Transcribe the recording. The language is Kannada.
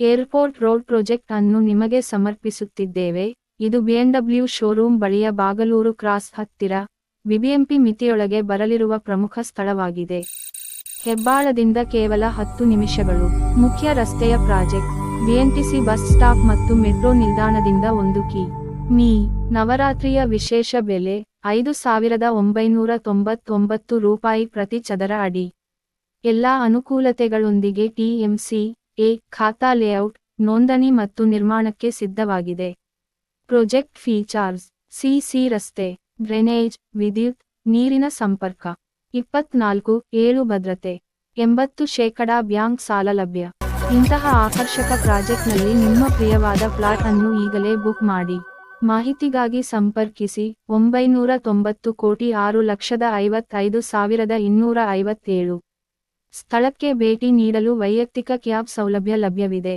ಏರ್ಪೋರ್ಟ್ ರೋಡ್ ಪ್ರಾಜೆಕ್ಟ್ ಅನ್ನು ನಿಮಗೆ ಸಮರ್ಪಿಸುತ್ತಿದ್ದೇವೆ. ಇದು ಬಿಎಂಡಬ್ಲ್ಯೂ ಶೋರೂಮ್ ಬಳಿಯ ಬಾಗಲೂರು ಕ್ರಾಸ್ ಹತ್ತಿರ, ಬಿಬಿಎಂಪಿ ಮಿತಿಯೊಳಗೆ ಬರಲಿರುವ ಪ್ರಮುಖ ಸ್ಥಳವಾಗಿದೆ. ಹೆಬ್ಬಾಳದಿಂದ ಕೇವಲ 10 ನಿಮಿಷಗಳು. ಮುಖ್ಯ ರಸ್ತೆಯ ಪ್ರಾಜೆಕ್ಟ್. ಬಿಎಂಟಿಸಿ ಬಸ್ ಸ್ಟಾಪ್ ಮತ್ತು ಮೆಟ್ರೋ ನಿಲ್ದಾಣದಿಂದ 1 ಕಿ.ಮೀ. ನವರಾತ್ರಿಯ ವಿಶೇಷ ಬೆಲೆ ₹5,999 ಪ್ರತಿ ಚದರ ಅಡಿ. ಎಲ್ಲಾ ಅನುಕೂಲತೆಗಳೊಂದಿಗೆ ಟಿಎಂಸಿ-ಎ ಖಾತಾ ಲೇಔಟ್, ನೋಂದಣಿ ಮತ್ತು ನಿರ್ಮಾಣಕ್ಕೆ ಸಿದ್ಧವಾಗಿದೆ. ಪ್ರಾಜೆಕ್ಟ್ ಫೀಚರ್ಸ್: ಸಿಸಿ ರಸ್ತೆ, ಡ್ರೈನೇಜ್, ವಿದ್ಯುತ್, ನೀರಿನ ಸಂಪರ್ಕ, 24/7 ಭದ್ರತೆ, 80% ಬ್ಯಾಂಕ್ ಸಾಲ ಲಭ್ಯ. ಇಂತಹ ಆಕರ್ಷಕ ಪ್ರಾಜೆಕ್ಟ್ನಲ್ಲಿ ನಿಮ್ಮ ಪ್ರಿಯವಾದ ಪ್ಲಾಟ್ ಅನ್ನು ಈಗಲೇ ಬುಕ್ ಮಾಡಿ. ಮಾಹಿತಿಗಾಗಿ ಸಂಪರ್ಕಿಸಿ 990,6,55,257. ಸ್ಥಳಕ್ಕೆ ಭೇಟಿ ನೀಡಲು ವೈಯಕ್ತಿಕ ಕ್ಯಾಬ್ ಸೌಲಭ್ಯ ಲಭ್ಯವಿದೆ.